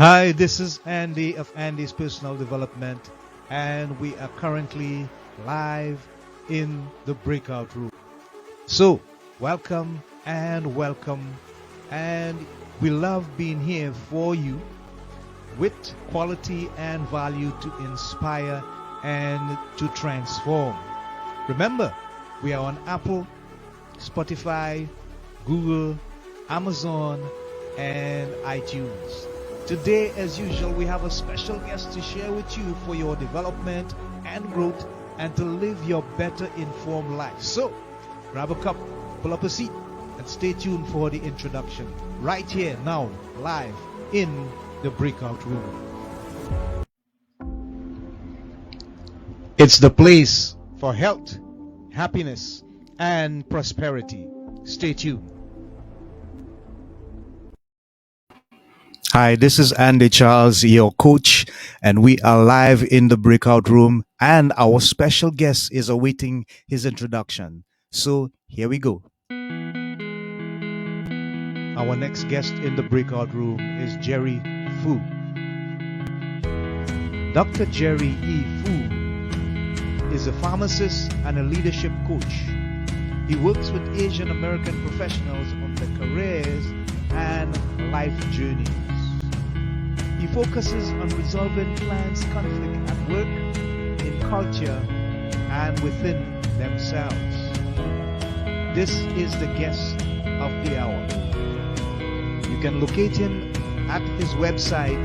Hi, this is Andy of Andy's Personal Development, and we are currently live in the breakout room. So, welcome and welcome, and we love being here for you with quality and value to inspire and to transform. Remember, we are on Apple, Spotify, Google, Amazon, and iTunes. Today, as usual, we have a special guest to share with you for your development and growth and to live your better informed life. So, grab a cup, pull up a seat, and stay tuned for the introduction. Right here, now, live in the breakout room. It's the place for health, happiness, and prosperity. Stay tuned. Hi, this is Andy Charles, your coach, and we are live in the breakout room, and our special guest is awaiting his introduction. So here we go. Our next guest in the breakout room is Jerry Fu. Dr. Jerry E. Fu is a pharmacist and a leadership coach. He works with Asian American professionals on their careers and life journeys. He focuses on resolving clients' conflict at work, in culture, and within themselves. This is the guest of the hour. You can locate him at his website,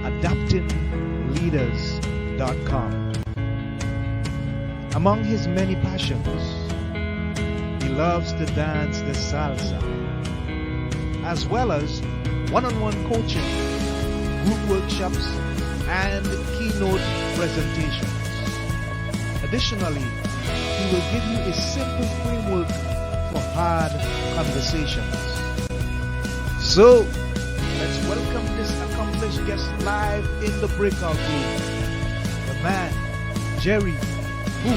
adaptingleaders.com. Among his many passions, he loves to dance the salsa, as well as one-on-one coaching, group workshops, and keynote presentations. Additionally, he will give you a simple framework for hard conversations. So, let's welcome this accomplished guest live in the breakout room, the man, Jerry Fu.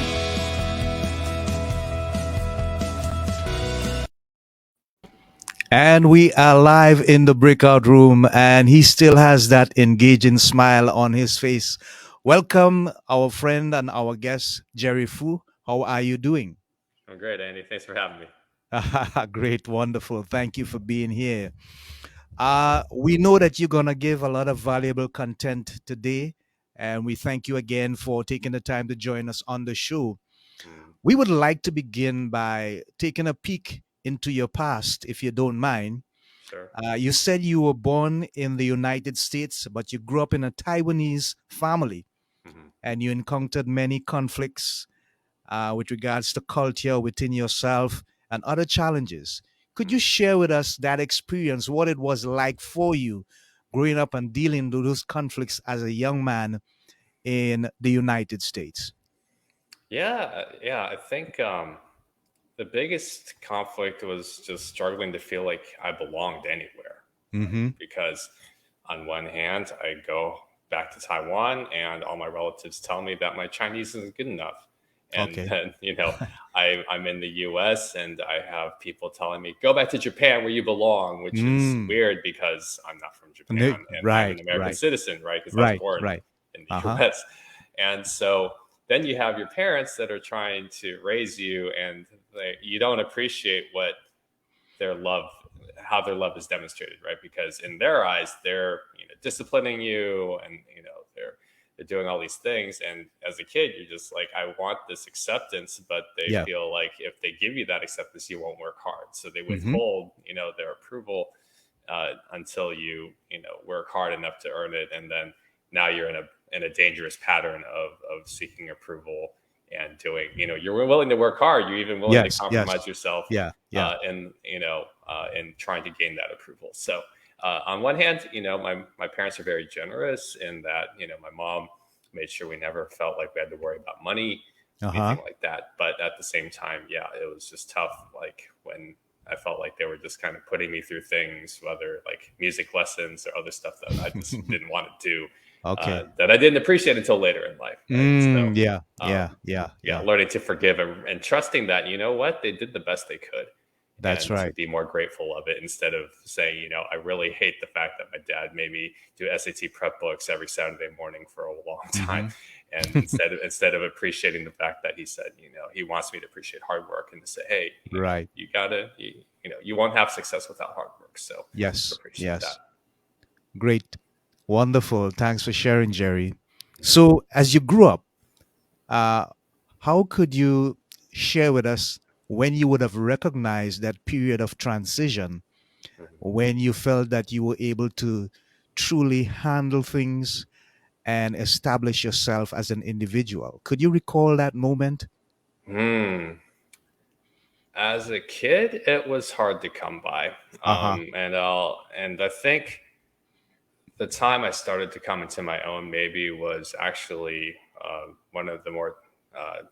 And we are live in the breakout room, and he still has that engaging smile on his face. Welcome, our friend and our guest, Jerry Fu. How are you doing? I'm great, Andy. Thanks for having me. Great, wonderful. Thank you for being here. We know that you're going to give a lot of valuable content today, and we thank you again for taking the time to join us on the show. We would like to begin by taking a peek into your past, if you don't mind. Sure. You said you were born in the United States, but you grew up in a Taiwanese family, and you encountered many conflicts with regards to culture within yourself and other challenges. Could you share with us that experience, what it was like for you growing up and dealing with those conflicts as a young man in the United States? Yeah. I think the biggest conflict was just struggling to feel like I belonged anywhere. Mm-hmm. Because on one hand, I go back to Taiwan and all my relatives tell me that my Chinese isn't good enough. And Okay. then, I'm in the US and I have people telling me, go back to Japan where you belong, which is weird because I'm not from Japan and I'm an American citizen, right? Because I was born in the US. And so then you have your parents that are trying to raise you and you don't appreciate what how their love is demonstrated, right? Because in their eyes, they're disciplining you and they're doing all these things. And as a kid, you're just like, I want this acceptance, but they feel like if they give you that acceptance, you won't work hard. So they withhold, their approval until you work hard enough to earn it. And then now you're in a dangerous pattern of seeking approval and doing, you're willing to work hard. You're even willing to compromise yourself. And trying to gain that approval. So on one hand, my parents are very generous in that, my mom made sure we never felt like we had to worry about money, anything like that. But at the same time, it was just tough. Like when I felt like they were just kind of putting me through things, whether like music lessons or other stuff that I just didn't want to do. That I didn't appreciate until later in life. Right? Learning to forgive and trusting that, they did the best they could. That's and to right. be more grateful of it instead of saying, I really hate the fact that my dad made me do SAT prep books every Saturday morning for a long time. Hmm. And instead of appreciating the fact that he said, he wants me to appreciate hard work and to say, hey, Right. you gotta, you won't have success without hard work. So Yes. appreciate that. Yes. Great. Wonderful. Thanks for sharing, Jerry. Mhm. So, as you grew up, uh, how could you share with us when you would have recognized that period of transition Mhm. when you felt that you were able to truly handle things and establish yourself as an individual? Could you recall that moment? Hmm. As a kid, it was hard to come by, Uh huh. and I think the time I started to come into my own maybe was actually one of the more, uh,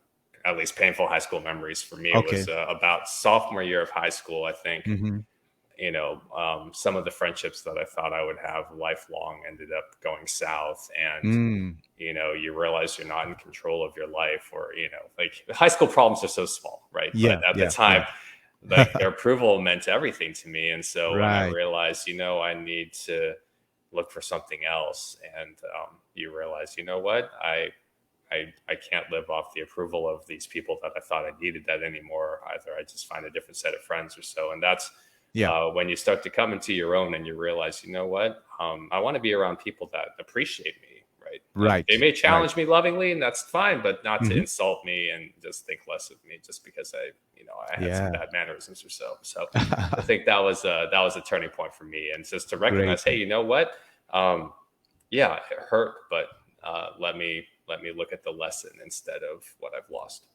at least painful high school memories for me Okay. was about sophomore year of high school. I think, Mm-hmm. some of the friendships that I thought I would have lifelong ended up going south. And, Mm. you realize you're not in control of your life, or, like high school problems are so small, right? But Yeah. at the Yeah. time, Yeah. like their approval meant everything to me. And so when I Right. realized, I need to look for something else, and you realize, what, I can't live off the approval of these people that I thought I needed that anymore. Either I just find a different set of friends or so. And that's Yeah. when you start to come into your own and you realize, what, I want to be around people that appreciate me, right? Like they Right. may Right. challenge me lovingly, and that's fine, but not to Mm-hmm. insult me and just think less of me just because I had some Yeah. bad mannerisms or so. So I think that was a turning point for me, and just to Great. recognize, hey, you know what? Um, yeah, it hurt, but let me look at the lesson instead of what I've lost.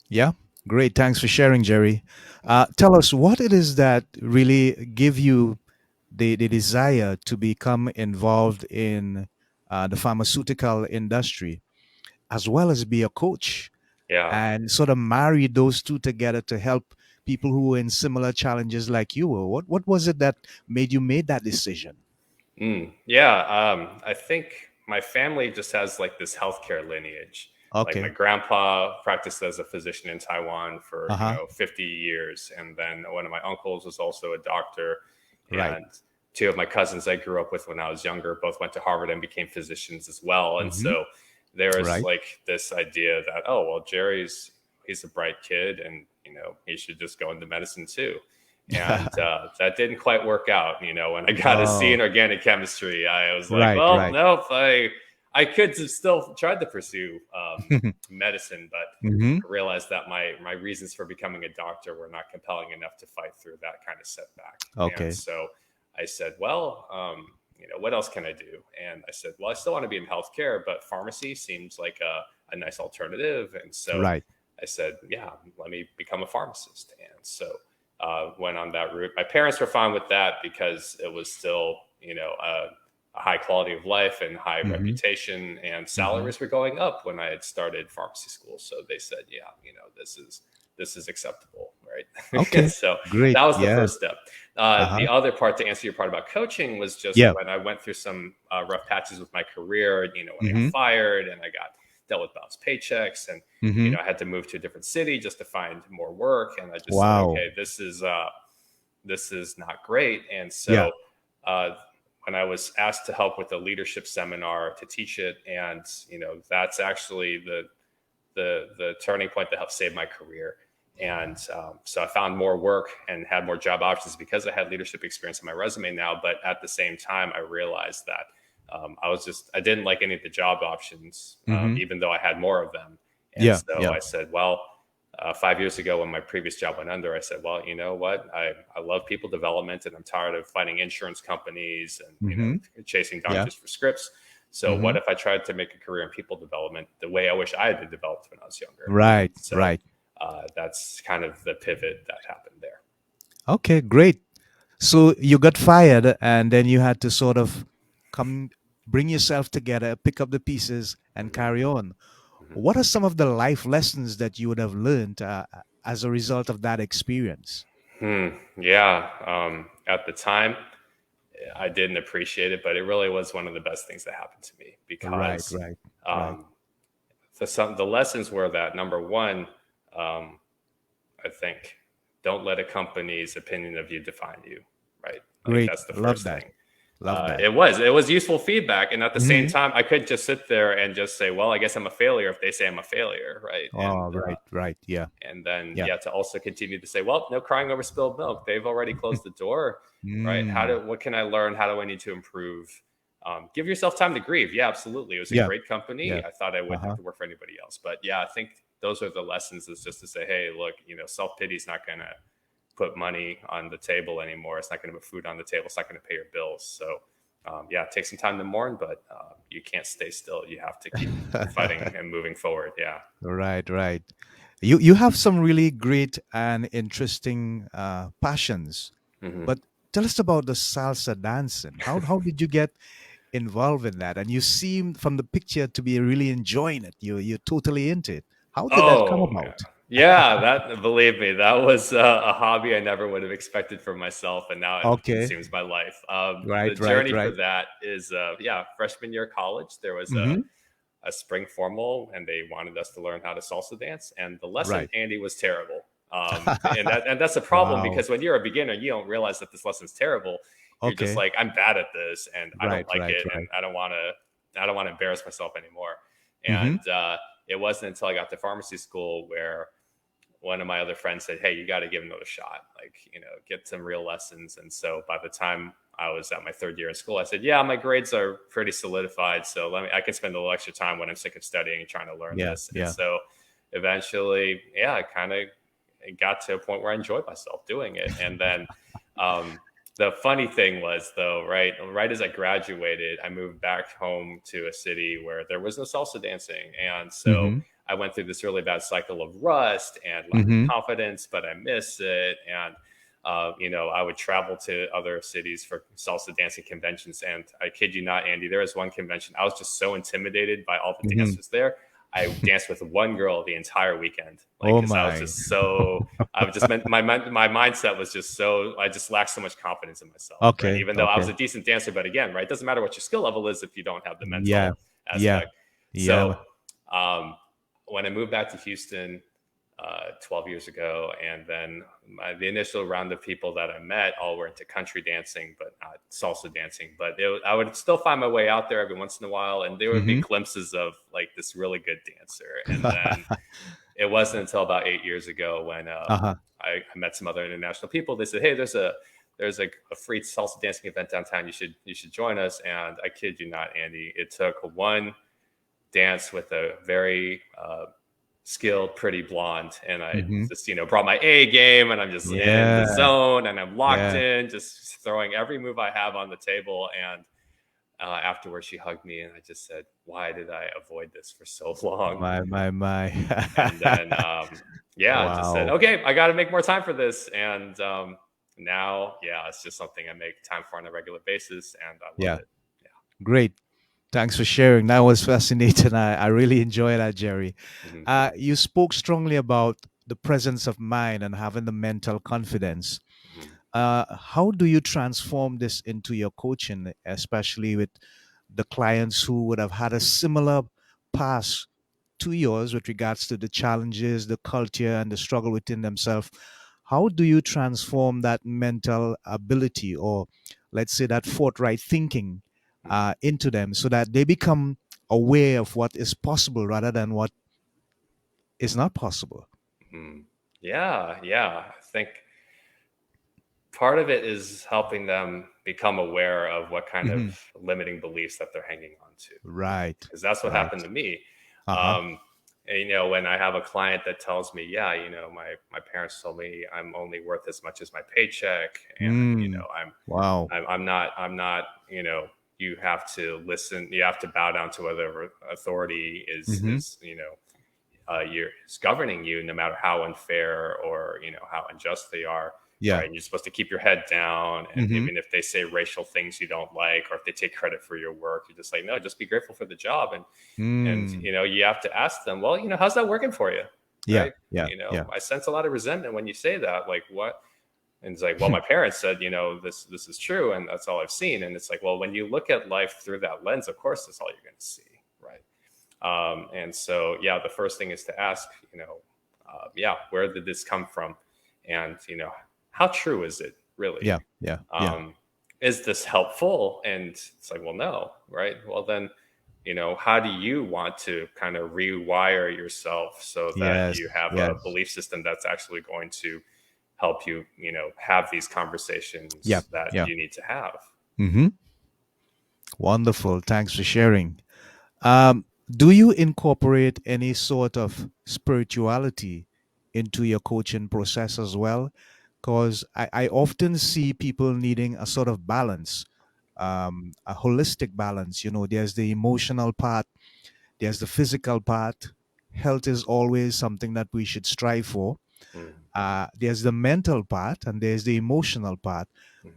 Yeah. Great. Thanks for sharing, Jerry. Tell us what it is that really give you the desire to become involved in the pharmaceutical industry, as well as be a coach, Yeah. and sort of marry those two together to help people who were in similar challenges like you were. What was it that made you made that decision? Yeah. I think my family just has like this healthcare lineage. Like my Okay. grandpa practiced as a physician in Taiwan for, Uh huh. 50 years. And then one of my uncles was also a doctor. Right. And two of my cousins I grew up with when I was younger both went to Harvard and became physicians as well. And Mm-hmm. so there was Right. like this idea that, oh, well, he's a bright kid, and, he should just go into medicine too. And that didn't quite work out. When I got a C in Oh. organic chemistry, I was like, Right. well, Right. nope, I could have still tried to pursue medicine, but Mm-hmm. I realized that my reasons for becoming a doctor were not compelling enough to fight through that kind of setback. And Okay. so I said, well, what else can I do? And I said, well, I still want to be in healthcare, but pharmacy seems like a nice alternative. And so Right. I said, yeah, let me become a pharmacist. And so went on that route. My parents were fine with that because it was still, a high quality of life and high Mm-hmm. reputation, and Mm-hmm. salaries were going up when I had started pharmacy school. So they said, yeah, this is acceptable, right? Okay. So Great. that was the Yeah. first step. Uh-huh. The other part, to answer your part about coaching, was just Yeah. when I went through some rough patches with my career. When I got Mm-hmm. fired and I got dealt with bounce paychecks, and Mm-hmm. I had to move to a different city just to find more work. And I just said, Wow. okay, this is not great. And Yeah. so uh, when I was asked to help with a leadership seminar to teach it, and that's actually the turning point that helped save my career. And so I found more work and had more job options because I had leadership experience on my resume now. But at the same time, I realized that I didn't like any of the job options, Mm-hmm. even though I had more of them. And Yeah. so Yeah. I said, well, 5 years ago when my previous job went under, I said, well, you know what? I love people development, and I'm tired of fighting insurance companies and, Mm-hmm. chasing Yeah. doctors for scripts. So Mm-hmm. what if I tried to make a career in people development the way I wish I had been developed when I was younger? Right. So Right. that's kind of the pivot that happened there. Okay. Great. So you got fired, and then you had to sort of come, bring yourself together, pick up the pieces, and hmm carry on. hmm What are some of the life lessons that you would have learned as a result of that experience? Yeah. At the time, I didn't appreciate it, but it really was one of the best things that happened to me Right. because Right. Right. um, the lessons were that, number one, I think don't let a company's opinion of you define you, right? Like Great. that's the Love first that. thing. Love that. It was useful feedback. And at the same Hmm. time, I could just sit there and just say, well, I guess I'm a failure if they say I'm a failure, right? Oh, right, right. Yeah. And then, Yeah. to also continue to say, well, no crying over spilled milk. They've already closed the door, right? Mm. What can I learn? How do I need to improve? Give yourself time to grieve. Yeah, absolutely. It was a Yeah. great company. Yeah. I thought I wouldn't have Uh-huh. to work for anybody else. But yeah, I think those are the lessons, is just to say, hey, look, self-pity is not going to put money on the table anymore. It's not going to put food on the table. It's not going to pay your bills. So take some time to mourn, but you can't stay still. You have to keep fighting and moving forward. Yeah. Right, right. You have some really great and interesting passions, Hmm. but tell us about the salsa dancing. How did you get involved in that? And you seem from the picture to be really enjoying it. You're totally into it. How did that come Oh, yeah. about? Yeah, that, believe me, that was a hobby I never would have expected for myself, and now it Okay. consumes my life. The Right, right, journey for right. that is, freshman year of college. There was Mm-hmm. a spring formal, and they wanted us to learn how to salsa dance. And the lesson, Right. Andy, was terrible. And that's a problem, Wow. because when you're a beginner, you don't realize that this lesson's terrible. You're just Okay. like, I'm bad at this, and I don't Right, like right, it, and right. I don't want to embarrass myself anymore. Mm-hmm. And it wasn't until I got to pharmacy school where one of my other friends said, hey, you got to give it another shot, like, get some real lessons. And so by the time I was at my third year in school, I said, yeah, my grades are pretty solidified. So I can spend a little extra time when I'm sick of studying and trying to learn Yeah, this. And yeah. so eventually, I kind of got to a point where I enjoyed myself doing it. And then the funny thing was, though, right as I graduated, I moved back home to a city where there was no salsa dancing. And so Mm-hmm. I went through this really bad cycle of rust and lack of Mm-hmm. confidence, but I miss it. And, I would travel to other cities for salsa dancing conventions. And I kid you not, Andy, there was one convention. I was just so intimidated by all the Mm-hmm. dancers there. I danced with one girl the entire weekend, like, Oh because my. I was just meant my mindset was just so, I just lacked so much confidence in myself, right? Okay. Even though I was Okay. a decent dancer, but again, right, it doesn't matter what your skill level is if you don't have the Yeah. mental Yeah. aspect. Yeah. So um, when I moved back to Houston 12 years ago, and then the initial round of people that I met all were into country dancing, but not salsa dancing. But I would still find my way out there every once in a while, and there would be Mm-hmm. glimpses of like this really good dancer. And then it wasn't until about 8 years ago when Uh-huh. I met some other international people. They said, "Hey, there's a free salsa dancing event downtown. You should join us." And I kid you not, Andy, it took one dance with a very skilled, pretty blonde, and I Mm-hmm. just brought my A game, and I'm just in Yeah. the zone, and I'm locked Yeah. in, just throwing every move I have on the table. And afterwards, she hugged me, and I just said, "Why did I avoid this for so long?" My. And then, I just said, Wow. "Okay, I got to make more time for this." And now, it's just something I make time for on a regular basis, and I love Yeah. it. Great. Thanks for sharing. That was fascinating. I really enjoy that, Jerry. Yeah. Hmm. You spoke strongly about the presence of mind and having the mental confidence. Hmm. How do you transform this into your coaching, especially with the clients who would have had a similar past to yours with regards to the challenges, the culture, and the struggle within themselves? How do you transform that mental ability, or let's say that forthright thinking, into them so that they become aware of what is possible rather than what is not possible? Hmm. Yeah. I think part of it is helping them become aware of what kind of Hmm. limiting beliefs that they're hanging on to, Right, because that's what right. happened to me. Uh huh. um, and, when I have a client that tells me, my parents told me I'm only worth as much as my paycheck, and Mm, wow. I'm not you have to listen, you have to bow down to whatever authority Hmm. is governing you, no matter how unfair or how unjust they are, Yeah. right? And you're supposed to keep your head down, and Hmm. even if they say racial things you don't like, or if they take credit for your work, you're just like, no, just be grateful for the job. And Mm. you have to ask them, well, how's that working for you, Yeah. right? Yeah. Yeah. I sense a lot of resentment when you say that, like, what? And it's like, well, my parents said, this is true, and that's all I've seen. And it's like, well, when you look at life through that lens, of course that's all you're going to see, right? And so, the first thing is to ask, where did this come from? and how true is it really? Yeah. Yeah. Yeah. Is this helpful? And it's like, well, no, right? Well, then, how do you want to kind of rewire yourself so that Yes. you have a Yes. belief system that's actually going to help you, have these Yeah. conversations that Yeah. you need to have? Mm-hmm. Wonderful. Thanks for sharing. Do you incorporate any sort of spirituality into your coaching process as well? Because I often see people needing a sort of balance, a holistic balance. There's the emotional part, there's the physical part. Health is always something that we should strive for. Mm, There's the mental part and there's the emotional part.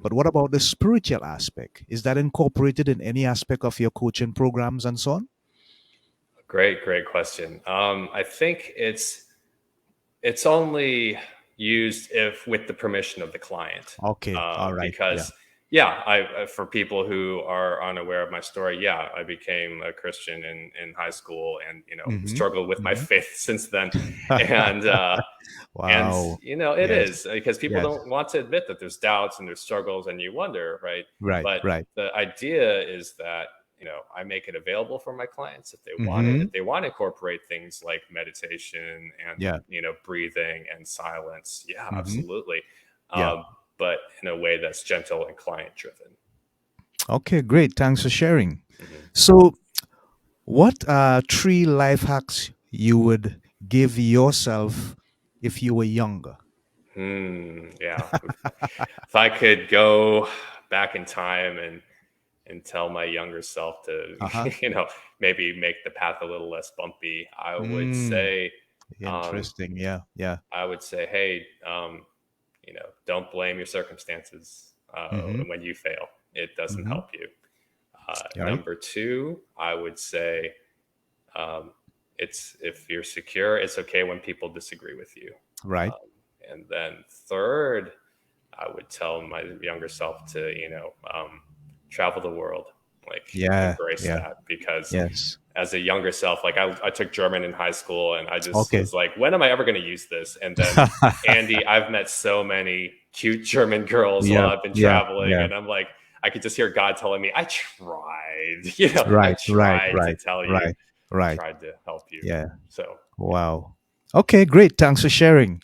But mhm. what about the spiritual aspect? Is that incorporated in any aspect of your coaching programs and so on? Great question. I think it's only used if with the permission of the client, Okay. All right. Yeah. because yeah, for people who are unaware of my story, yeah, I became a Christian in high school, and Mm-hmm. struggled with my Mm-hmm. faith since then. And Wow. it Yes. is because people Yes. don't want to admit that there's doubts and there's struggles, and you wonder, right? Right. But Right. the idea is that I make it available for my clients if they want it. Mm-hmm. If they want to incorporate things like meditation and Yeah. breathing and silence, yeah, Mm-hmm. absolutely. Yeah. Um, but in a way that's gentle and client driven. Okay. Great. Thanks for sharing. Hmm. So, what are three life hacks you would give yourself if you were younger? Yeah. If I could go back in time and tell my younger self to, Uh huh. maybe make the path a little less bumpy, Mm, um, interesting. Yeah. Yeah. hey, don't blame your circumstances Mm-hmm. when you fail. It doesn't Mm-hmm. help you. All right. Number two, I would say, um, it's if you're secure, it's okay when people disagree with you. Right. Um, and then third, I would tell my younger self to, travel the world, like Yeah. embrace Yeah. that, because Yes. as a younger self, like I took German in high school, and I just Okay. was like, when am I ever going to use this? And then, Andy, I've met so many cute German girls while Yeah. I've been Yeah. traveling, Yeah. and I'm like, I could just hear God telling me, I tried, I Right. Right. tried to Right. tell you, Right. I Right. tried to help you. Yeah. So, yeah. Wow. Okay. Great. Thanks for sharing.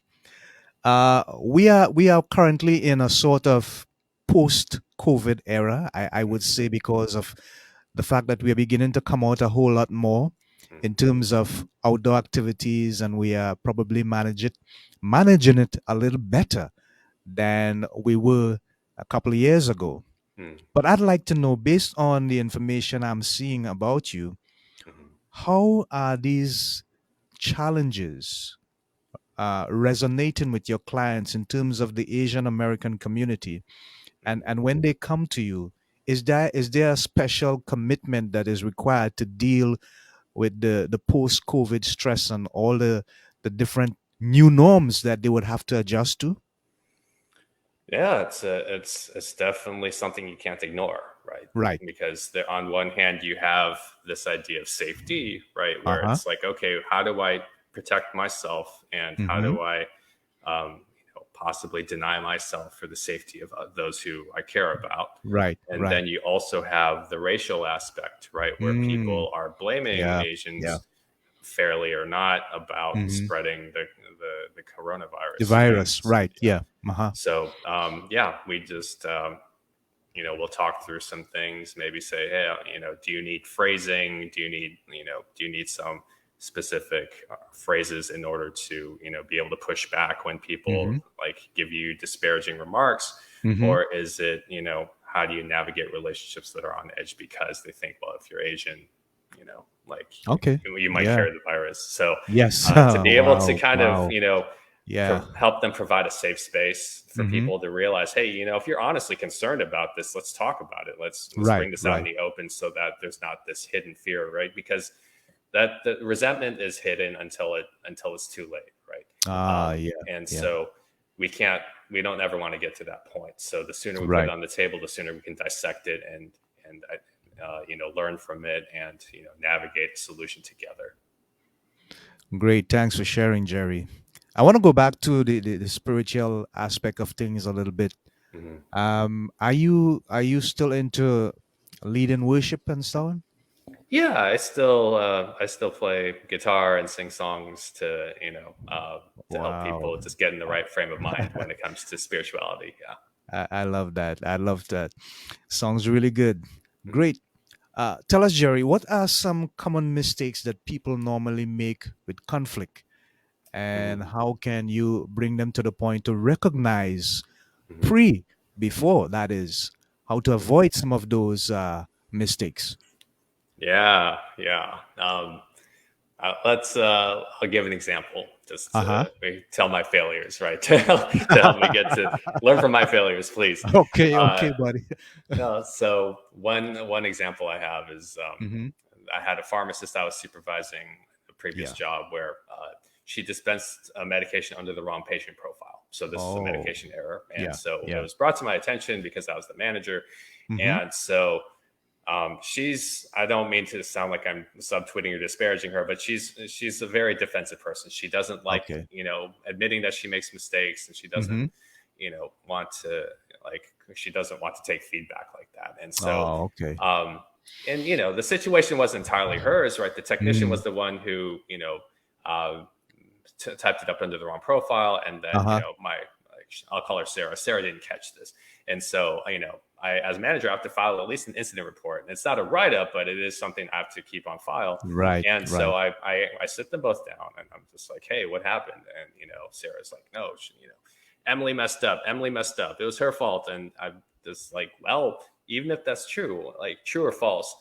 We are currently in a sort of post-COVID era. I would Mhm, say because of the fact that we are beginning to come out a whole lot more mhm, in terms of outdoor activities, and we are probably managing it a little better than we were a couple of years ago. mhm, But I'd like to know, based on the information I'm seeing about you, mhm, how are these challenges resonating with your clients in terms of the Asian American community? And mhm. and when they come to you, is there a special commitment that is required to deal with the post COVID stress and all the different new norms that they would have to adjust to? Yeah, it's definitely something you can't ignore, right? Right. Because on one hand, you have this idea of safety, right, Uh where huh. it's like, okay, how do I protect myself, and how Mm-hmm. do I, possibly deny myself for the safety of those who I care about? Right. And Right. then you also have the racial aspect, right, where Mm. people are blaming Yeah. Yeah. Asians fairly or not about Mm-hmm. spreading the The coronavirus, and virus. Right. Yeah. Uh huh. so, yeah, we just, we'll talk through some things, maybe say, hey, do you need phrasing? Do you need some specific phrases in order to, be able to push back when people Mm-hmm. like give you disparaging remarks? Mm-hmm. Or is it, how do you navigate relationships that are on edge because they think, well, if you're Asian, like Okay. you might Yeah. carry the virus. So, Yes. to be able to Wow. kind of, Wow. Yeah. help them provide a safe space for Mm-hmm. people to realize, hey, if you're honestly concerned about this, let's talk about it. Let's Right. bring this out in Right. the open so that there's not this hidden fear, right? Because that the resentment is hidden until it's too late, right? Ah. Yeah. And Yeah. so we don't ever want to get to that point. So the sooner we put it Right. on the table, the sooner we can dissect it and learn from it, and navigate a solution together. Great. Thanks for sharing, Jerry. I want to go back to the spiritual aspect of things a little bit. Mhm. Are you still into leading worship and so on? Yeah, I still play guitar and sing songs to to help Wow. people just get in the right frame of mind when it comes to spirituality. Yeah. I love that. I love that. Sounds really good. Mhm. Great. Tell us, Jerry, what are some common mistakes that people normally make with conflict, and Mhm. how can you bring them to the point to recognize Mhm. pre before that is how to Mhm. avoid some of those mistakes? Yeah, yeah. I'll give an example just Uh-huh. to tell my failures, right? To help me get to learn from my failures, please. Okay, Uh, okay, buddy. no, so one example I have is Hmm. I had a pharmacist I was supervising a previous Yeah. job where she dispensed a medication under the wrong patient profile. So this is a Oh, medication error, and yeah, so it yeah. was brought to my attention because I was the manager, Hmm. and so I don't mean to sound like I'm subtweeting or disparaging her, but she's a very defensive person. She doesn't like, Okay. admitting that she makes mistakes, and she doesn't, Hmm. want to, like, she doesn't want to take feedback like that. And so, Oh, okay. um, and the situation wasn't entirely hers, right? The technician Mm. was the one who, typed it up under the wrong profile, and then Uh-huh. I'll call her Sarah. Sarah didn't catch this, and so I, as manager, I have to file at least an incident report. And it's not a write up, but it is something I have to keep on file. Right, And so right. I sit them both down, and I'm just like, hey, what happened? And Sarah's like, no, Emily messed up. Emily messed up. It was her fault. And I'm just like, well, even if that's true, like true or false,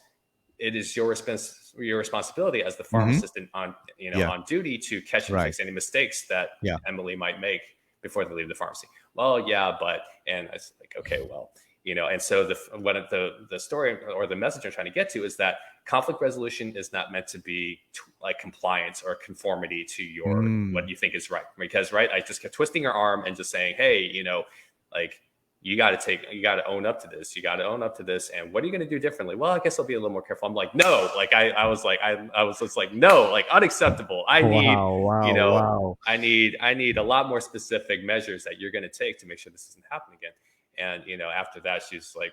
it is your responsibility as the Hmm. pharmacist on Yeah, on duty to catch and right. fix any mistakes that Yeah. Emily might make before they leave the pharmacy. Well, yeah, but and I was like, okay, well, and so the story or the message I'm trying to get to is that conflict resolution is not meant to be like compliance or conformity to your Mm. what you think is right, because right, I just kept twisting her arm and just saying, hey, like you got to own up to this. You got to own up to this. And what are you going to do differently? Well, I guess I'll be a little more careful. I'm like, no, like I was just like, no, like unacceptable. Wow, wow, wow. I need a lot more specific measures that you're going to take to make sure this doesn't happen again. And, after that, she's like,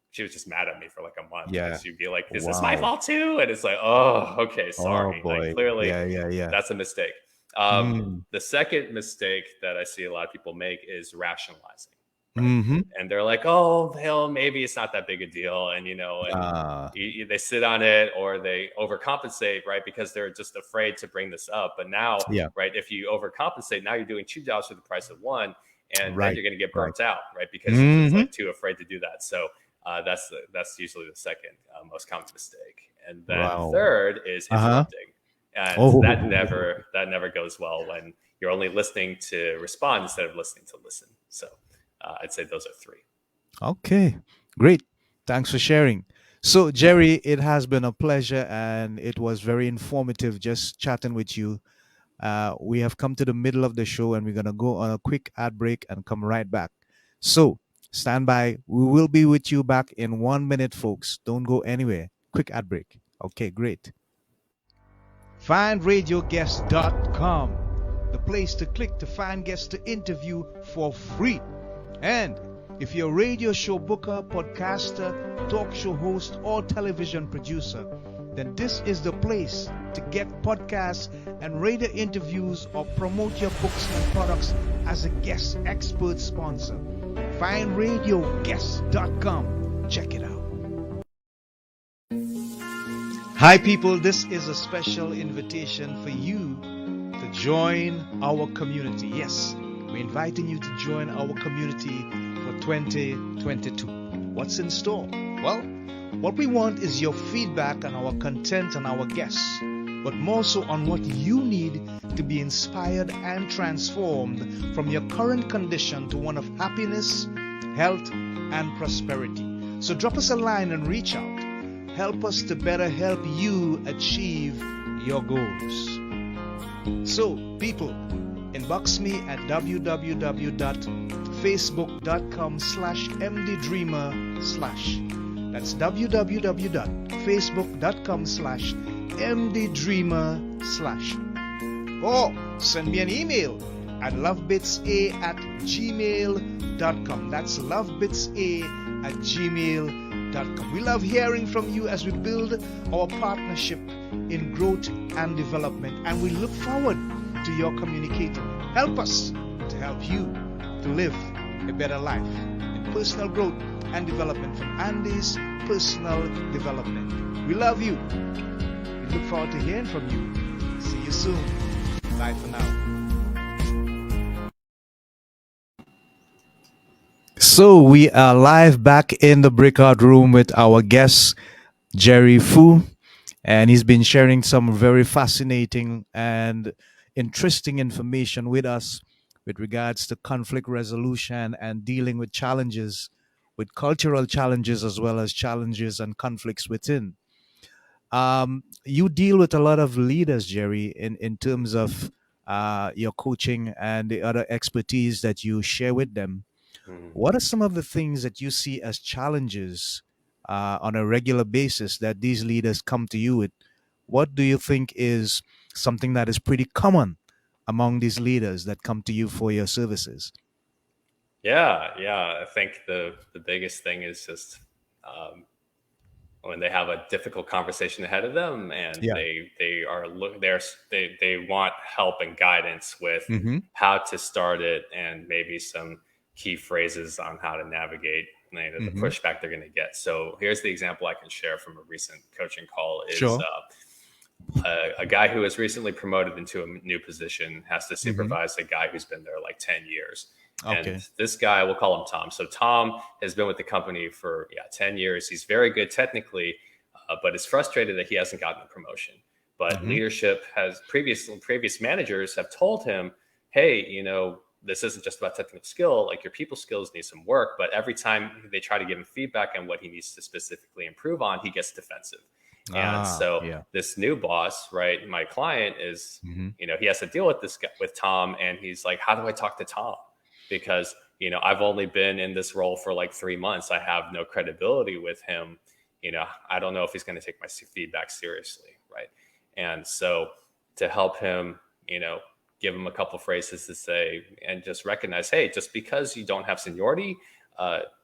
she was just mad at me for like a month Yeah. because she'd be like, is this my Wow. fault too? And it's like, oh, okay, Oh sorry. Like boy. clearly Yeah, yeah, yeah. that's a mistake. Mm. The second mistake that I see a lot of people make is rationalizing, right? Mm-hmm. And they're like, oh, hell, maybe it's not that big a deal. And, they sit on it or they overcompensate, right? Because they're just afraid to bring this up. But now, Yeah. right, if you overcompensate, now you're doing two jobs for the price of one, and then Right. you're going to get Right. burnt out, right? Because you're just Mm-hmm. like too afraid to do that. So that's usually the second most common mistake. And then Wow. third is Uh-huh. interrupting, and that Oh. never goes well when you're only listening to respond instead of listening to listen. So I'd say those are three. Okay. Great. Thanks for sharing. So, Jerry, it has been a pleasure and it was very informative just chatting with you. We have come to the middle of the show and we're going to go on a quick ad break and come right back. So, stand by. We will be with you back in 1 minute, folks. Don't go anywhere. Quick ad break. Okay, great. FindRadioGuest.com, the place to click to find guests to interview for free. And if you're a radio show booker, podcaster, talk show host, or television producer, then this is the place to get podcasts and radio interviews or promote your books and products as a guest expert sponsor. FindRadioGuest.com. Check it out. Hi, people. This is a special invitation for you to join our community. Yes, we're inviting you to join our community for 2022. What's in store? Well, what we want is your feedback on our content and our guests, but more so on what you need to be inspired and transformed from your current condition to one of happiness, health, and prosperity. So drop us a line and reach out. Help us to better help you achieve your goals. So, people, inbox me at www.facebook.com/mddreamer/. That's www.facebook.com/mddreamer/. Or send me an email at lovebitsa@gmail.com. That's lovebitsa@gmail.com. We love hearing from you as we build our partnership in growth and development, and we look forward to your communicating. Help us to help you to live a better life in personal growth and development from Andy's Personal Development. We love you. We look forward to hearing from you. See you soon. Bye for now. So we are live back in the breakout room with our guest, Jerry Fu, and he's been sharing some very fascinating and interesting information with us with regards to conflict resolution and dealing with challenges, with cultural challenges as well as challenges and conflicts within. You deal with a lot of leaders, Jerry, in terms of your coaching and the other expertise that you share with them. Mhm. What are some of the things that you see as challenges on a regular basis that these leaders come to you with? What do you think is something that is pretty common among these leaders that come to you for your services? Yeah. I think the biggest thing is just um, when they have a difficult conversation ahead of them, and Yeah. they are look they want help and guidance with Mm-hmm. how to start it, and maybe some key phrases on how to navigate, the Mm-hmm. pushback they're going to get. So here's the example I can share from a recent coaching call is Sure. a guy who was recently promoted into a new position has to Mm-hmm. supervise a guy who's been there like 10 years. And Okay. this guy, we'll call him Tom. So Tom has been with the company for 10 years. He's very good technically, but is frustrated that he hasn't gotten a promotion. But Mm-hmm. leadership has previous managers have told him, hey, this isn't just about technical skill. Like, your people skills need some work. But every time they try to give him feedback on what he needs to specifically improve on, he gets defensive. And so Yeah. this new boss, right, my client is, Mm-hmm. he has to deal with this guy, with Tom, and he's like, how do I talk to Tom? Because, I've only been in this role for like 3 months. I have no credibility with him. I don't know if he's going to take my feedback seriously, right? And so to help him, give him a couple phrases to say, and just recognize, hey, just because you don't have seniority,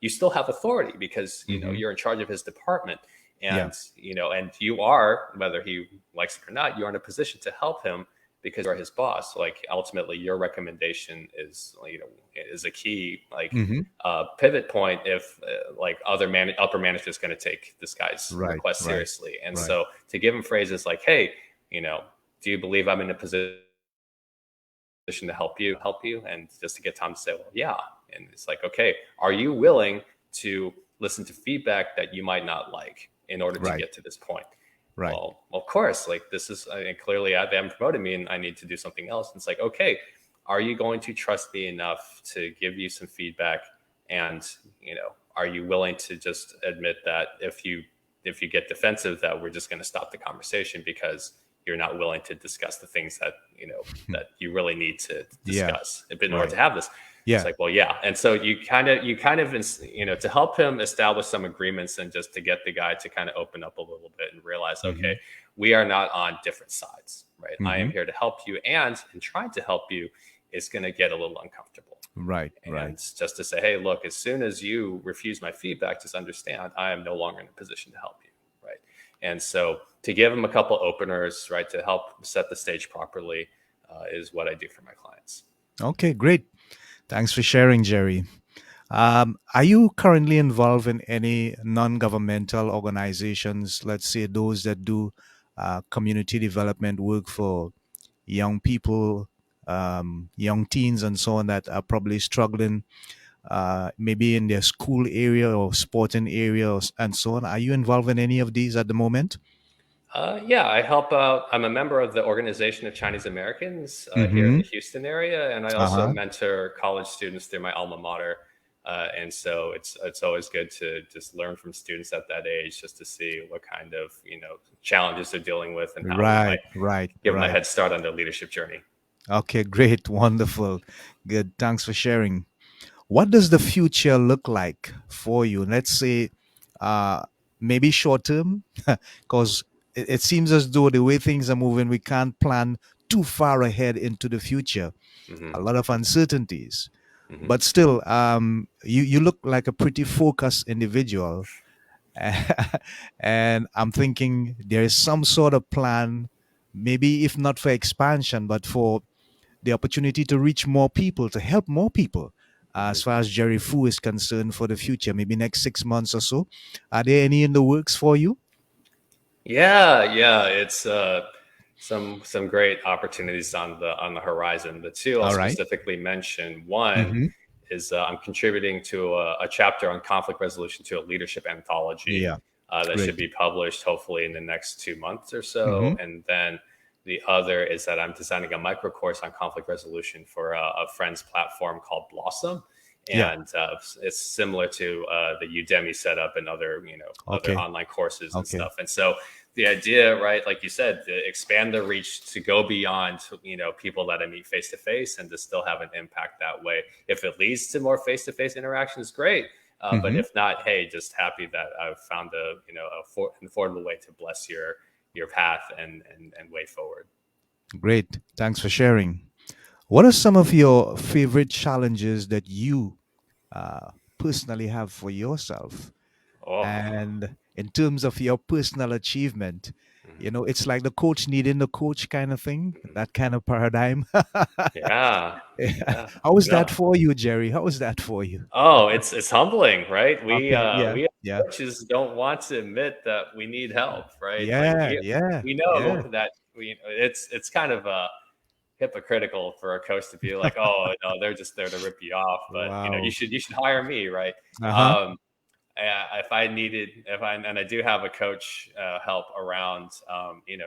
you still have authority, because Mm-hmm. you're in charge of his department. Yeah. And you are, whether he likes it or not, you're in a position to help him because you're his boss. Like, ultimately your recommendation is a key, like, Mm-hmm. pivot point if like upper management is going to take this guy's Right. request Right. seriously. And Right. so to give him phrases like, hey, do you believe I'm in a position to help you, and just to get Tom to say, well, yeah. And it's like, okay, are you willing to listen to feedback that you might not like in order to Right. get to this point? Right. Well, of course, like, this is, I mean, clearly they haven't promoted me and I need to do something else. And it's like, okay, are you going to trust me enough to give you some feedback? And, are you willing to just admit that if you get defensive, that we're just going to stop the conversation because you're not willing to discuss the things that, that you really need to Yeah. discuss in order Right. to have this. It's Yeah. like, well, yeah. And so you kind of, to help him establish some agreements, and just to get the guy to kind of open up a little bit and realize, Mm-hmm. okay, we are not on different sides, right? I Mm-hmm. am here to help you, and in trying to help you, it's going to get a little uncomfortable. Right. And Right. just to say, hey, look, as soon as you refuse my feedback, just understand I am no longer in a position to help you, right? And so to give them a couple openers, right, to help set the stage properly, is what I do for my clients. Okay. Great. Thanks for sharing, Jerry. Are you currently involved in any non-governmental organizations, let's say those that do community development work for young people, young teens, and so on that are probably struggling, maybe in their school area or sporting area and so on? Are you involved in any of these at the moment? Yeah, I help out. I'm a member of the Organization of Chinese Americans here in Mm-hmm. the Houston area, and I also Uh-huh. mentor college students through my alma mater. And so it's always good to just learn from students at that age, just to see what kind of challenges they're dealing with, and how we Right, might right, give them a right. head start on their leadership journey. Okay, great, wonderful, good. Thanks for sharing. What does the future look like for you? Let's say, uh, maybe short term, because it seems as though the way things are moving, we can't plan too far ahead into the future, a Hmm. lot of uncertainties. Hmm. But still, you look like a pretty focused individual. And I'm thinking there is some sort of plan, maybe if not for expansion, but for the opportunity to reach more people, to help more people. Hmm. As far as Jerry Fu is concerned for the future, maybe next 6 months or so. Are there any in the works for you? Yeah, it's some great opportunities on the horizon. The two I'll All right. specifically mention. One Mm-hmm. is I'm contributing to a chapter on conflict resolution to a leadership anthology Yeah. that should Great. be published hopefully in the next 2 months or so. Mm-hmm. And then the other is that I'm designing a micro course on conflict resolution for a friend's platform called Blossom. Yeah. And it's similar to the Udemy setup and other other Okay. online courses and Okay. stuff. And so the idea, right, like you said, to expand the reach, to go beyond people that I meet face to face, and to still have an impact that way. If it leads to more face to face interactions, great. But Mm-hmm. if not, hey, just happy that I've found an affordable way to bless your path and way forward. Great. Thanks for sharing. What are some of your favorite challenges that you personally have for yourself? Oh, And in terms of your personal achievement, mhm, it's like the coach needing the coach kind of thing, mhm. that kind of paradigm. Yeah, Yeah. yeah. How was that No. for you, Jerry? How was that for you? Oh, it's humbling, right? Okay. Yeah. We as Yeah. coaches don't want to admit that we need help, right? Like Yeah. Yeah. we Yeah. know that it's kind of hypocritical for a coach to be like, oh no, they're just there to rip you off, but Wow. you should hire me, right? Uh huh. Um, if I needed, if I and I do have a coach help around,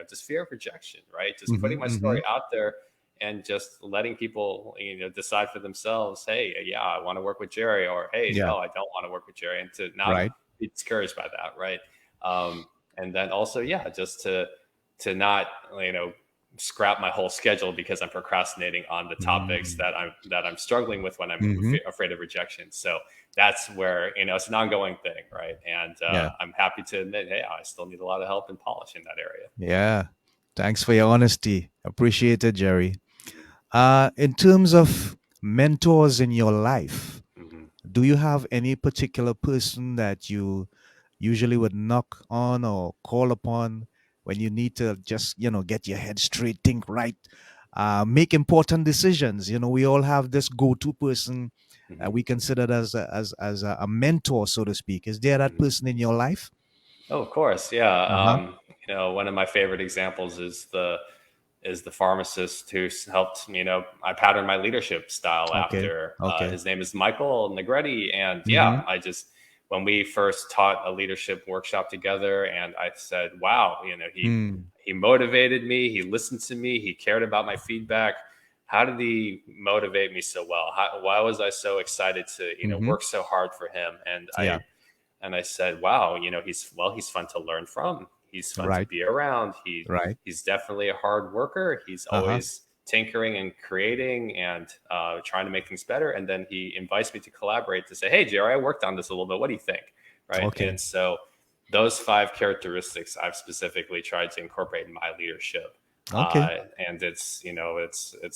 just fear of rejection, right? Just putting Mm-hmm. my Mm-hmm. story out there and just letting people, decide for themselves. Hey, yeah, I want to work with Jerry, or hey, Yeah. no, I don't want to work with Jerry, and to not Right. be discouraged by that, right? And then also, yeah, just to not, scrap my whole schedule because I'm procrastinating on the topics Mm-hmm. that I'm struggling with when I'm Mm-hmm. afraid of rejection. So that's where it's an ongoing thing, right? And Yeah. I'm happy to admit, hey, I still need a lot of help and polish in that area. Yeah. Thanks for your honesty. Appreciate it, Jerry. In terms of mentors in your life, Hmm. do you have any particular person that you usually would knock on or call upon when you need to just, get your head straight, think right, make important decisions? We all have this go-to person Hmm. we consider as a mentor, so to speak. Is there that Hmm. person in your life? Oh, of course, yeah. Uh-huh. One of my favorite examples is the pharmacist who helped. I patterned my leadership style Okay. after. Okay. His name is Michael Negretti, and yeah, Mm-hmm. I just when we first taught a leadership workshop together, and I said, "Wow, Mm. he motivated me. He listened to me. He cared about my feedback. How did he motivate me so well? Why was I so excited to Mm-hmm. work so hard for him?" Yeah. And I said, "Wow, he's fun to learn from. He's fun to Right. be around. Right. He's definitely a hard worker. He's Uh-huh. always tinkering and creating and trying to make things better." And then he invites me to collaborate to say, "Hey, Jerry, I worked on this a little bit. What do you think?" Right? Okay. And so those five characteristics I've specifically tried to incorporate in my leadership. Okay. And it's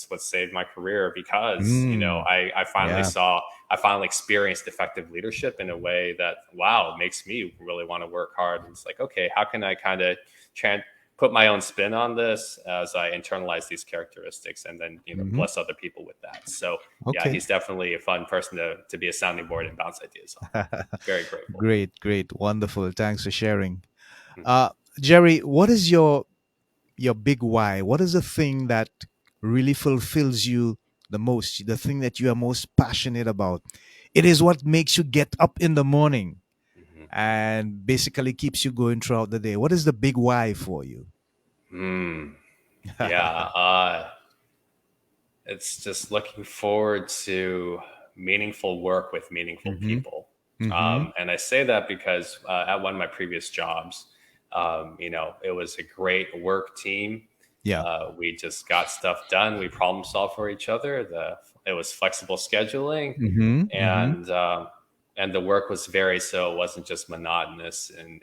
what saved my career because Mm. Yeah. I finally experienced effective leadership in a way that, wow, it makes me really want to work hard. And it's like, okay, how can I kind of put my own spin on this as I internalize these characteristics and then, Mm-hmm. bless other people with that. So yeah, Okay. he's definitely a fun person to be a sounding board and bounce ideas off of. Very grateful. Great, great, wonderful. Thanks for sharing. Mhm. Uh, Jerry, what is your big why? What is the thing that really fulfills you the most? The thing that you are most passionate about? It is what makes you get up in the morning Mhm. and basically keeps you going throughout the day. What is the big why for you? Mm, yeah. It's just looking forward to meaningful work with meaningful Mm-hmm. people. Mm-hmm. And I say that because at one of my previous jobs, it was a great work team. Yeah. We just got stuff done. We problem solved for each other. It was flexible scheduling, Mm-hmm. Mm-hmm. and and the work was varied, so it wasn't just monotonous and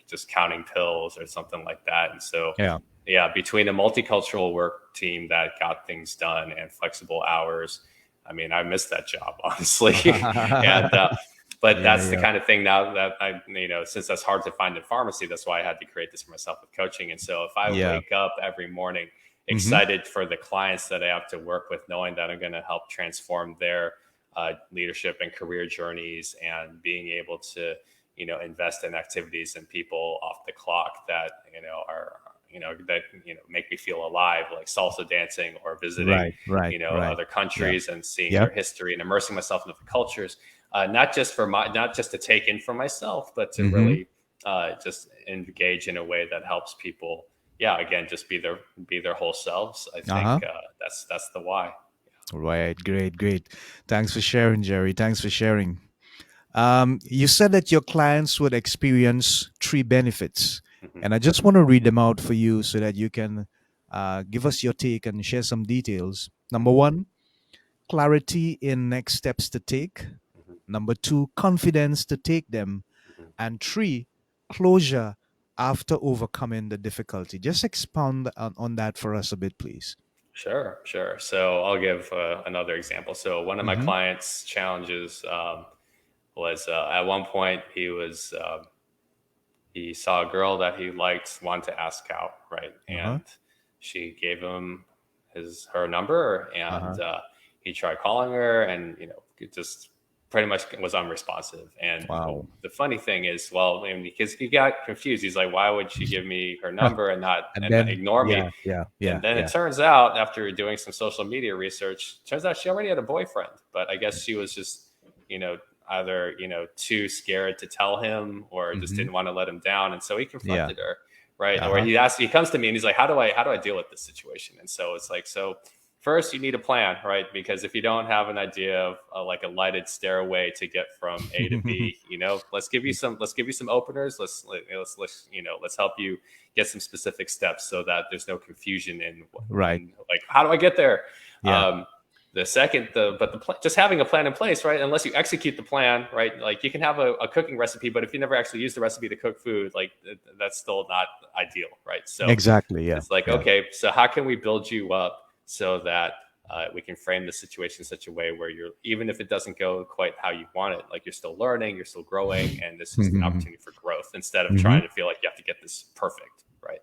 just counting pills or something like that. And so Yeah. yeah, between a multicultural work team that got things done and flexible hours, I mean, I missed that job, honestly. and but Yeah, that's the yeah. kind of thing now that since that's hard to find in pharmacy, that's why I had to create this for myself with coaching. And so if I Yeah. wake up every morning Mm-hmm. excited for the clients that I have to work with, knowing that I'm going to help transform their leadership and career journeys, and being able to, invest in activities and people off the clock that, are, make me feel alive, like salsa dancing or visiting, Right, right, right. other Yeah. countries and seeing Yep. their history and immersing myself in different cultures, not just to take in for myself, but to Mm-hmm. really just engage in a way that helps people. Yeah, again, just be their whole selves. I think Uh-huh. that's the why. Right. Great, great. Thanks for sharing, Jerry. Thanks for sharing. You said that your clients would experience three benefits, Hmm. and I just want to read them out for you so that you can give us your take and share some details. Number one, clarity in next steps to take. Hmm. Number two, confidence to take them. Hmm. And three, closure after overcoming the difficulty. Just expound on that for us a bit, please. Sure, sure. So I'll give another example. So one of my Mm-hmm. clients' challenges was at one point he saw a girl that he liked, wanted to ask out, right? Uh-huh. And she gave him her number, Uh-huh. and he tried calling her, and it just pretty much was unresponsive. And Wow. the funny thing is, well, I mean, because he got confused, he's like, "Why would she give me her number and not And and then, ignore me?" yeah, yeah, And yeah, then it yeah. turns out, after doing some social media research, turns out she already had a boyfriend, but I guess she was just, you know, either, too scared to tell him or just Mm-hmm. didn't want to let him down. And so he Yeah. confronted her, right? Or Uh-huh. he comes to me and he's like, how do I deal with this situation? And so it's like, so first you need a plan, right? Because if you don't have an idea of like a lighted stairway to get from A to B, let's give you some openers. Let's help you get some specific steps so that there's no confusion Right. in like, how do I get there? Yeah. The second, just having a plan in place, right? Unless you execute the plan, right? Like you can have a cooking recipe, but if you never actually use the recipe to cook food, like that's still not ideal, right? So Exactly. Yeah. it's like, Yeah. okay, so how can we build you up so that we can frame the situation in such a way where even if it doesn't go quite how you want it, like you're still learning, you're still growing, and this is an Mm-hmm. opportunity for growth instead of Mm-hmm. trying to feel like you have to get this perfect, right?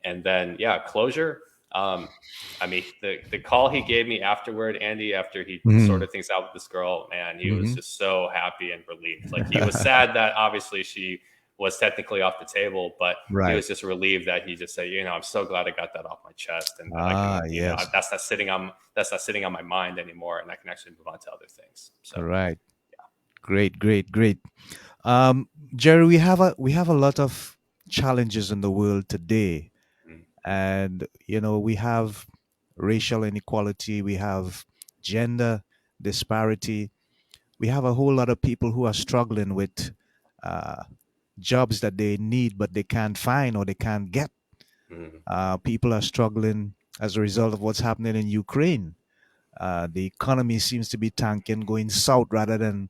And then, yeah, closure. I mean, the call he gave me afterward, Andy, after he Mm-hmm. sorted things out with this girl, man, he was Mm-hmm. just so happy and relieved. Like he was sad that obviously she was technically off the table, but he Right. was just relieved that he just said, I'm so glad I got that off my chest, and that I Ah, can, yes. that's not sitting on my mind anymore, and I can actually move on to other things. So, Right. Great, great, great. Um, Jerry, we have a lot of challenges in the world today, mm, and we have racial inequality, we have gender disparity, we have a whole lot of people who are struggling with uh, jobs that they need but they can't find or they can't get. mm, People are struggling as a result of what's happening in Ukraine. The economy seems to be tanking, going south rather than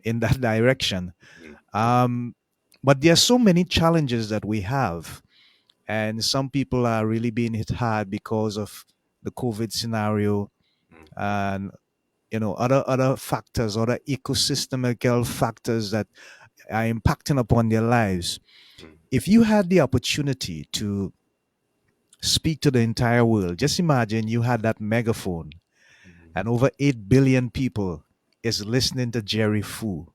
in that direction. mm, Um, but there are so many challenges that we have, and some people are really being hit hard because of the COVID scenario, mm, and other factors, other ecosystemical factors that are impacting upon their lives. mm, If you had the opportunity to speak to the entire world, just imagine you had that megaphone mm, and over 8 billion people is listening to Jerry Fu.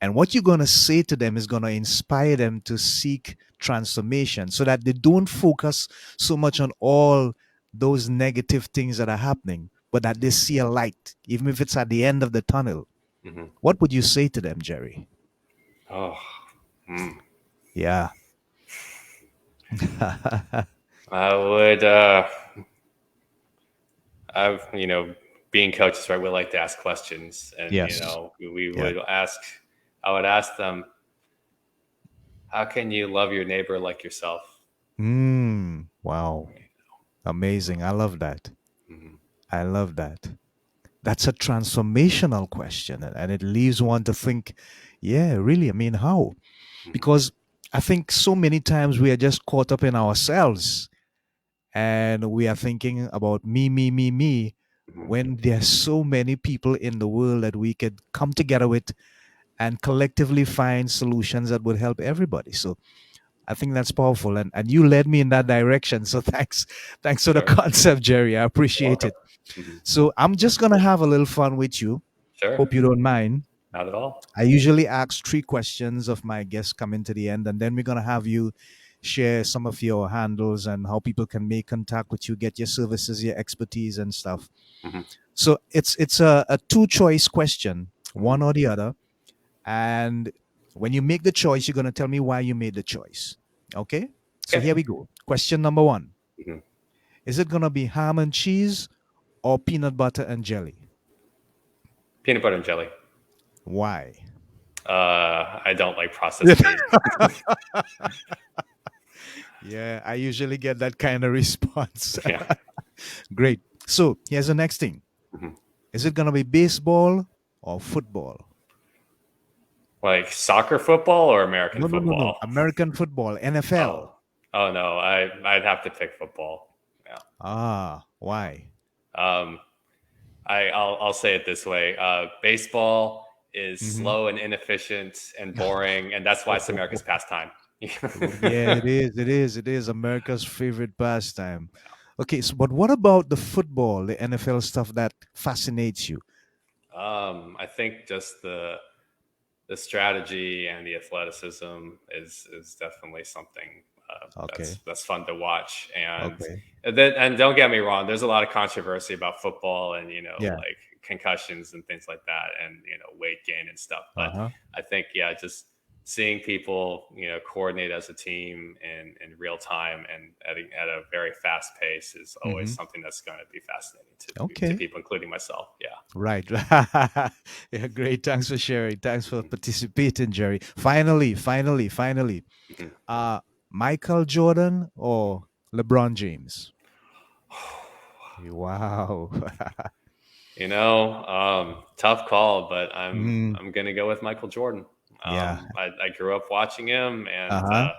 And what you're going to say to them is going to inspire them to seek transformation so that they don't focus so much on all those negative things that are happening, but that they see a light, even if it's at the end of the tunnel. mm. What would you say to them, Jerry? Oh, mm. Yeah. I would. I've, being coaches, right? We like to ask questions, and Yes. we Yeah. would ask. I would ask them, "How can you love your neighbor like yourself?" Wow. Amazing. I love that. Mhm. I love that. that's a transformational question, and it leaves one to think, yeah, really, I mean, how? Mhm. Because I think so many times we are just caught up in ourselves and we are thinking about me, Mhm. when there's so many people in the world that we could come together with and collectively find solutions that would help everybody. So I think that's powerful. And you led me in that direction. So thanks for the Sure. concept, Jerry. I You're appreciate welcome. it. Mhm. So I'm just gonna have a little fun with you. Sure. Hope you don't mind. Not at all. I usually ask three questions of my guests coming to the end, and then we're gonna have you share some of your handles and how people can make contact with you, get your services, your expertise, and stuff. Mhm. So it's a two choice question, Mhm. one or the other. And when you make the choice, you're gonna tell me why you made the choice. Okay? So Okay. here we go. Question number one. Mhm. Is it gonna be ham and cheese or peanut butter and jelly? Peanut butter and jelly. Why? I don't like processed meat. Yeah, I usually get that kind of response. Yeah. Great. So here's the next thing. Mhm. Is it gonna be baseball or football? Like soccer football or American No. football? American football, Oh, NFL. oh no, I'd have to pick football. Yeah. Ah, why? Um, I'll say it this way: baseball is Mm-hmm. slow and inefficient and boring, and that's why it's America's pastime. Yeah, it is. It is. It is America's favorite pastime. Okay, so but what about the football, the NFL stuff that fascinates you? I think just the strategy and the athleticism is definitely something Okay. that's fun to watch. Okay. And don't get me wrong, there's a lot of controversy about football and Yeah. like concussions and things like that, and weight gain and stuff. But Uh-huh. I think just seeing people coordinate as a team in real time and at a very fast pace is always Mm-hmm. something that's going to be fascinating to Okay. people, including myself. Yeah. Right. Yeah, great. Thanks for sharing. Thanks for participating, Jerry. Finally. Mhm. Uh Michael Jordan or LeBron James? Wow. Tough call, but I'm Mm, I'm gonna go with Michael Jordan. yeah. I grew up watching him, and Uh-huh.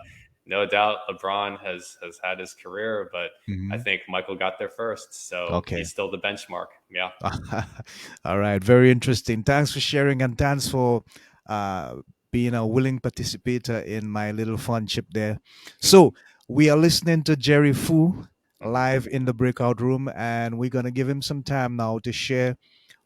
no doubt LeBron has had his career, but I Hmm. think Michael got there first, so Okay. he's still the benchmark. Yeah, All right. Very interesting. Thanks for sharing and thanks for uh, being a willing participator in my little fun chip there. Mhm. So we are listening to Jerry Fu Mhm. live in the breakout room, and we're going to give him some time now to share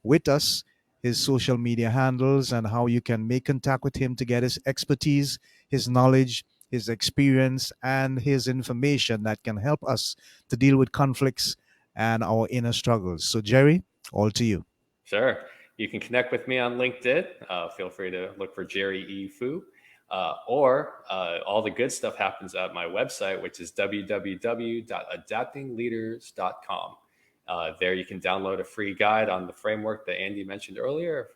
with us his social media handles and how you can make contact with him to get his expertise, his knowledge, his experience, and his information that can help us to deal with conflicts and our inner struggles. So, Jerry, all to you. Sure. You can connect with me on LinkedIn. Feel free to look for Jerry E. Fu. Or all the good stuff happens at my website, which is www.adaptingleaders.com. There you can download a free guide on the framework that Andy mentioned earlier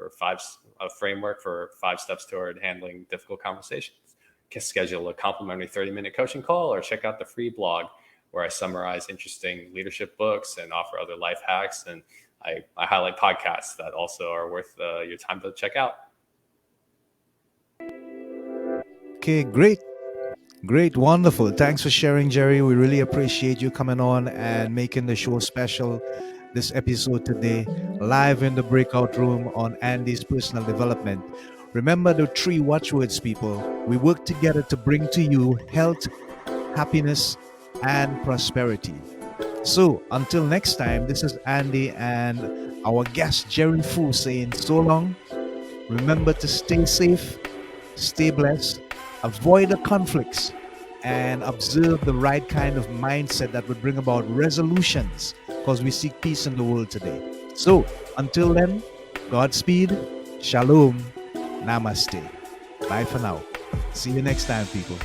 a framework for 5 steps toward handling difficult conversations. Can schedule a complimentary 30-minute coaching call or check out the free blog where I summarize interesting leadership books and offer other life hacks. And I highlight podcasts that also are worth your time to check out. Okay, great. Great, wonderful. Thanks for sharing, Jerry. We really appreciate you coming on and making the show special this episode today, live in the breakout room on Andy's personal development. Remember the three watchwords, people. We work together to bring to you health, happiness, and prosperity. So until next time, this is Andy and our guest, Jerry Fu, saying so long. Remember to stay safe, stay blessed, avoid the conflicts, and observe the right kind of mindset that would bring about resolutions because we seek peace in the world today. So, until then, Godspeed, Shalom, Namaste. Bye for now. See you next time, people.